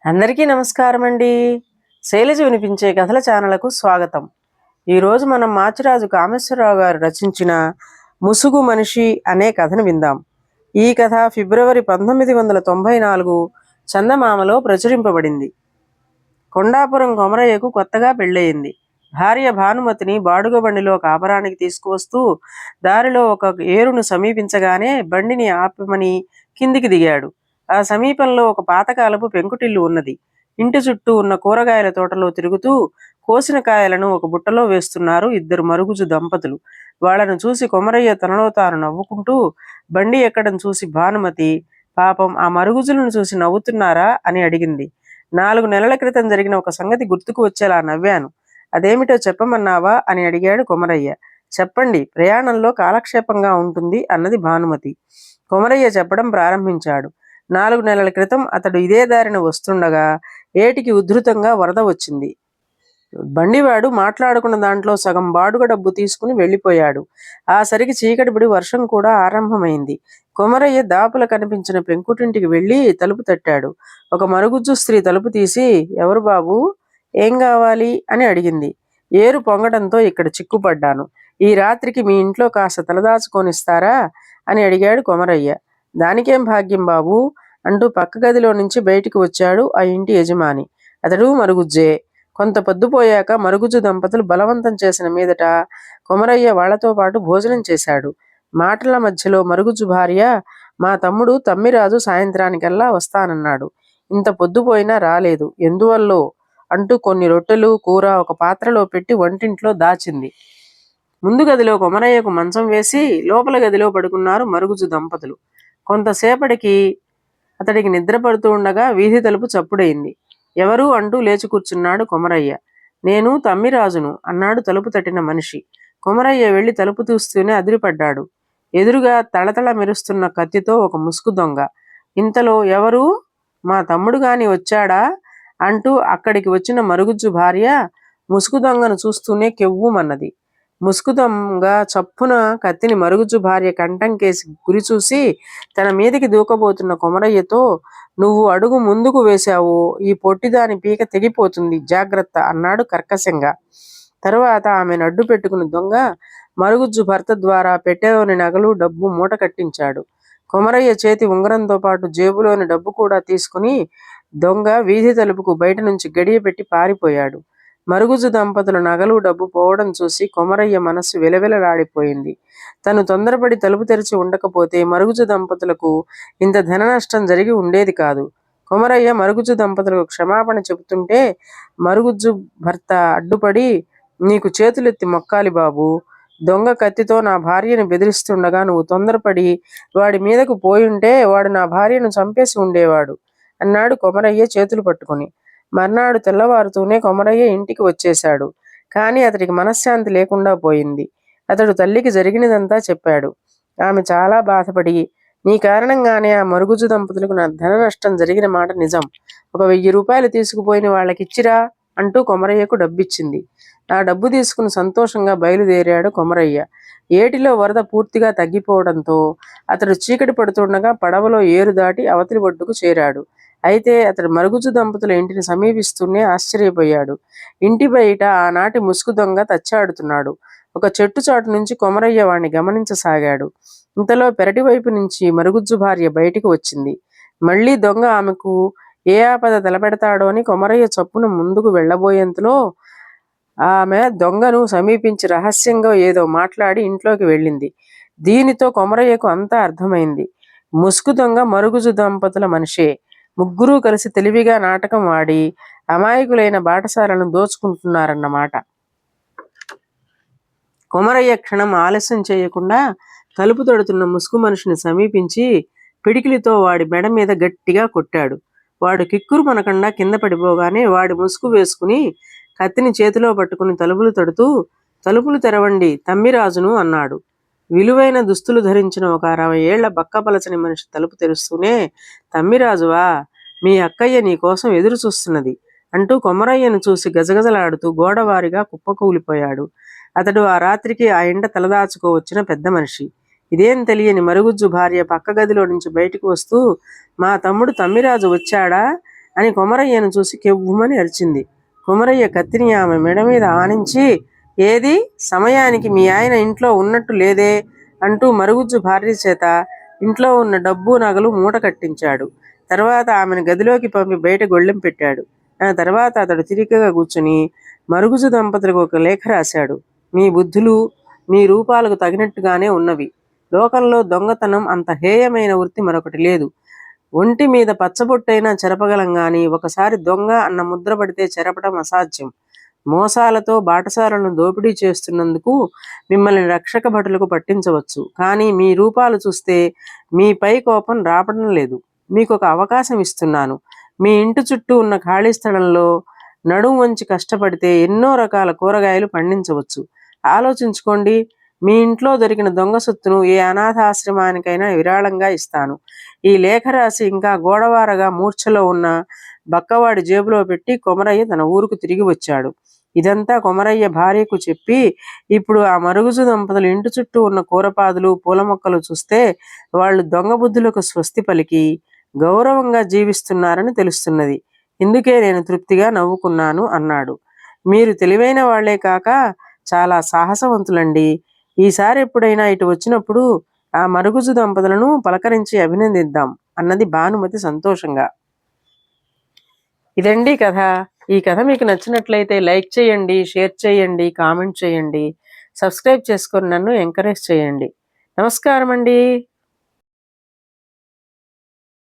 అందరికీ నమస్కారం అండి. శైలజ వినిపించే కథల ఛానల్కు స్వాగతం. ఈరోజు మనం మాచిరాజు కామేశ్వరరావు గారు రచించిన ముసుగు మనిషి అనే కథను విందాం. ఈ కథ ఫిబ్రవరి 1994 చందమామలో ప్రచురింపబడింది. కొండాపురం కొమరయ్యకు కొత్తగా పెళ్ళయింది. భార్య భానుమతిని బాడుగ బండిలో కాపరానికి తీసుకువస్తూ దారిలో ఒక ఏరును సమీపించగానే బండిని ఆపమని కిందికి దిగాడు. ఆ సమీపంలో ఒక పాతకాలపు పెంకుటిల్లు ఉన్నది. ఇంటి చుట్టూ ఉన్న కూరగాయల తోటలో తిరుగుతూ కోసిన కాయలను ఒక బుట్టలో వేస్తున్నారు ఇద్దరు మరుగుజు దంపతులు. వాళ్లను చూసి కొమరయ్య తనలో తాను నవ్వుకుంటూ బండి ఎక్కడం చూసి భానుమతి, పాపం ఆ మరుగుజులను చూసి నవ్వుతున్నారా అని అడిగింది. 4 నెలల క్రితం జరిగిన ఒక సంగతి గుర్తుకు వచ్చేలా నవ్వాను. అదేమిటో చెప్పమన్నావా అని అడిగాడు కొమరయ్య. చెప్పండి, ప్రయాణంలో కాలక్షేపంగా ఉంటుంది అన్నది భానుమతి. కొమరయ్య చెప్పడం ప్రారంభించాడు. 4 నెలల క్రితం అతడు ఇదే దారిన వస్తుండగా ఏటికి ఉధృతంగా వరద వచ్చింది. బండివాడు మాట్లాడుకున్న దాంట్లో సగం బాడుగ డబ్బు తీసుకుని వెళ్ళిపోయాడు. ఆ సరికి చీకటిపడి వర్షం కూడా ఆరంభమైంది. కొమరయ్య దాపుల కనిపించిన పెంకుటింటికి వెళ్ళి తలుపు తట్టాడు. ఒక మరుగుజ్జు స్త్రీ తలుపు తీసి, ఎవరు బాబు, ఏం కావాలి అని అడిగింది. ఏరు పొంగడంతో ఇక్కడ చిక్కుపడ్డాను. ఈ రాత్రికి మీ ఇంట్లో కాస్త తలదాచుకొనిస్తారా అని అడిగాడు కొమరయ్య. దానికేం భాగ్యం బాబు అంటూ పక్క గదిలో నుంచి బయటికి వచ్చాడు ఆ ఇంటి యజమాని. అతడు మరుగుజ్జే. కొంత పొద్దుపోయాక మరుగుజ్జు దంపతులు బలవంతం చేసిన మీదట కొమరయ్య వాళ్లతో పాటు భోజనం చేశాడు. మాటల మధ్యలో మరుగుజ్జు భార్య, మా తమ్ముడు తమ్మిరాజు సాయంత్రానికల్లా వస్తానన్నాడు. ఇంత పొద్దుపోయినా రాలేదు, ఎందువల్లో అంటూ కొన్ని రొట్టెలు కూర ఒక పాత్రలో పెట్టి వంటింట్లో దాచింది. ముందు గదిలో కొమరయ్యకు మంచం వేసి లోపల గదిలో పడుకున్నారు మరుగుజ్జు దంపతులు. కొంతసేపటికి అతడికి నిద్ర పడుతూ ఉండగా వీధి తలుపు చప్పుడైంది. ఎవరు అంటూ లేచి కూర్చున్నాడు కొమరయ్య. నేను తమ్మిరాజును అన్నాడు తలుపు తట్టిన మనిషి. కొమరయ్య వెళ్లి తలుపు తీస్తూనే అదిరిపడ్డాడు. ఎదురుగా తళతళ మెరుస్తున్న కత్తితో ఒక ముసుగు దొంగ. ఇంతలో ఎవరు, మా తమ్ముడు గాని వచ్చాడా అంటూ అక్కడికి వచ్చిన మరుగుజ్జు భార్య ముసుగు దొంగను చూస్తూనే కెవ్వుమన్నది. ముసుగు దొంగ చప్పున కత్తిని మరుగుజ్జు భార్య కంఠం కేసి గురి చూసి తన మీదికి దూకబోతున్న కొమరయ్యతో, నువ్వు అడుగు ముందుకు వేశావు, ఈ పొట్టిదాని పీక తెగిపోతుంది, జాగ్రత్త అన్నాడు కర్కశంగా. తరువాత ఆమెను అడ్డు పెట్టుకున్న దొంగ మరుగుజ్జు భర్త ద్వారా పెట్టెలోని నగలు డబ్బు మూట కట్టించాడు. కొమరయ్య చేతి ఉంగరంతో పాటు జేబులోని డబ్బు కూడా తీసుకుని దొంగ వీధి తలుపుకు బయట నుంచి గడియ పెట్టి పారిపోయాడు. మరుగుజ్జు దంపతుల నగలు డబ్బు పోవడం చూసి కొమరయ్య మనస్సు వెలవెలలాడిపోయింది. తను తొందరపడి తలుపు తెరిచి ఉండకపోతే మరుగుజ్జు దంపతులకు ఇంత ధన నష్టం జరిగి ఉండేది కాదు. కొమరయ్య మరుగుజ్జు దంపతులకు క్షమాపణ చెబుతుంటే మరుగుజ్జు భర్త అడ్డుపడి, నీకు చేతులెత్తి మొక్కాలి బాబు, దొంగ కత్తితో నా భార్యను బెదిరిస్తుండగా నువ్వు తొందరపడి వాడి మీదకు పోయుంటే వాడు నా భార్యను చంపేసి ఉండేవాడు అన్నాడు కొమరయ్య చేతులు పట్టుకుని. మర్నాడు తెల్లవారుతూనే కొమరయ్య ఇంటికి వచ్చేశాడు. కానీ అతడికి మనశ్శాంతి లేకుండా పోయింది. అతడు తల్లికి జరిగినదంతా చెప్పాడు. ఆమె చాలా బాధపడి, నీ కారణంగానే ఆ మరుగుజ్జు దంపతులకు నా ధన నష్టం జరిగిన మాట నిజం. ఒక 1000 రూపాయలు తీసుకుపోయిన వాళ్ళకిచ్చిరా అంటూ కొమరయ్యకు డబ్బిచ్చింది. ఆ డబ్బు తీసుకుని సంతోషంగా బయలుదేరాడు కొమరయ్య. ఏటిలో వరద పూర్తిగా తగ్గిపోవడంతో అతడు చీకటి పడుతుండగా పడవలో ఏరు దాటి అవతలి ఒడ్డుకు చేరాడు. అయితే అతడు మరుగుజ్జు దంపతుల ఇంటిని సమీపిస్తూనే ఆశ్చర్యపోయాడు. ఇంటి బయట ఆనాటి ముసుగు దొంగ తచ్చాడుతున్నాడు. ఒక చెట్టు చాటు నుంచి కొమరయ్య వాణ్ణి గమనించసాగాడు. ఇంతలో పెరటి వైపు నుంచి మరుగుజ్జు భార్య బయటికి వచ్చింది. మళ్లీ దొంగ ఆమెకు ఏ ఆపద తలపెడతాడో అని కొమరయ్య చప్పున ముందుకు వెళ్లబోయేంతలో ఆమె దొంగను సమీపించి రహస్యంగా ఏదో మాట్లాడి ఇంట్లోకి వెళ్ళింది. దీనితో కొమరయ్యకు అంతా అర్థమైంది. ముసుగు దొంగ మరుగుజ్జు దంపతుల మనిషే. ముగ్గురూ కలిసి తెలివిగా నాటకం ఆడి అమాయకులైన బాటసాలను దోచుకుంటున్నారన్నమాట. కొమరయ్య క్షణం ఆలస్యం చేయకుండా తలుపు తడుతున్న ముసుగు మనిషిని సమీపించి పిడికిలితో వాడి మెడ మీద గట్టిగా కొట్టాడు. వాడు కిక్కురు మనకుండా కింద పడిపోగానే వాడి ముసుగు వేసుకుని కత్తిని చేతిలో పట్టుకుని తలుపులు తడుతూ, తలుపులు తెరవండి, తమ్మిరాజును అన్నాడు. విలువైన దుస్తులు ధరించిన ఒక 60 ఏళ్ల బక్కపలచని మనిషి తలుపు తెరుస్తూనే, తమ్మిరాజువా, మీ అక్కయ్య నీ కోసం ఎదురు చూస్తున్నది అంటూ కొమరయ్యను చూసి గజగజలాడుతూ గోడవారిగా కుప్పకూలిపోయాడు. అతడు ఆ రాత్రికి ఆ ఇంట తలదాచుకోవచ్చిన పెద్ద మనిషి. ఇదేం తెలియని మరుగుజ్జు భార్య పక్క గదిలో నుంచి బయటకు వస్తూ, మా తమ్ముడు తమ్మిరాజు వచ్చాడా, అని కొమరయ్యను చూసి కెవ్వుమని అరిచింది. కొమరయ్య కత్తిని ఆమె మెడ మీద ఆనించి, ఏది సమయానికి మీ ఆయన ఇంట్లో ఉన్నట్టు లేదే అంటూ మరుగుజ్జు భార్య చేత ఇంట్లో ఉన్న డబ్బు నగలు మూట కట్టించాడు. తర్వాత ఆమెను గదిలోకి పంపి బయట గొళ్ళెం పెట్టాడు. ఆ తర్వాత అతడు తిరిగగా కూర్చుని మరుగుజ్జు దంపతులకు ఒక లేఖ రాశాడు. మీ బుద్ధులు మీ రూపాలకు తగినట్టుగానే ఉన్నవి. లోకంలో దొంగతనం అంత హేయమైన వృత్తి మరొకటి లేదు. ఒంటి మీద పచ్చబొట్టైనా చెరపగలం గాని ఒకసారి దొంగ అన్న ముద్ర పడితే చెరపడం అసాధ్యం. మోసాలతో బాటసారులను దోపిడీ చేస్తున్నందుకు మిమ్మల్ని రక్షక భటులకు పట్టించవచ్చు. కానీ మీ రూపాలు చూస్తే మీపై కోపం రావడం లేదు. మీకు ఒక అవకాశం ఇస్తున్నాను. మీ ఇంటి చుట్టూ ఉన్న ఖాళీ స్థలంలో నడుం వంచి కష్టపడితే ఎన్నో రకాల కూరగాయలు పండించవచ్చు. ఆలోచించుకోండి. మీ ఇంట్లో దొరికిన దొంగ సొత్తును ఏ అనాథాశ్రమానికైనా విరాళంగా ఇస్తాను. ఈ లేఖ రాసి ఇంకా గోడవారగా మూర్ఛలో ఉన్న బక్కవాడి జేబులో పెట్టి కొమరయ్య తన ఊరుకు తిరిగి వచ్చాడు. ఇదంతా కొమరయ్య భార్యకు చెప్పి, ఇప్పుడు ఆ మరుగుజు దంపతులు ఇంటి చుట్టూ ఉన్న కూరపాదులు పూల మొక్కలు చూస్తే వాళ్ళు దొంగ బుద్ధులకు స్వస్తి పలికి గౌరవంగా జీవిస్తున్నారని తెలుస్తున్నది. ఇందుకే నేను తృప్తిగా నవ్వుకున్నాను అన్నాడు. మీరు తెలివైన వాళ్లే కాక చాలా సాహసవంతులండి. ఈసారి ఎప్పుడైనా ఇటు వచ్చినప్పుడు ఆ మరుగుజు దంపతులను పలకరించి అభినందిద్దాం అన్నది భానుమతి సంతోషంగా. ఇదండి కథ. ఈ కథ మీకు నచ్చినట్లయితే లైక్ చేయండి, షేర్ చేయండి, కామెంట్ చేయండి, సబ్స్క్రైబ్ చేసుకొని నన్ను ఎంకరేజ్ చేయండి. నమస్కారం అండి.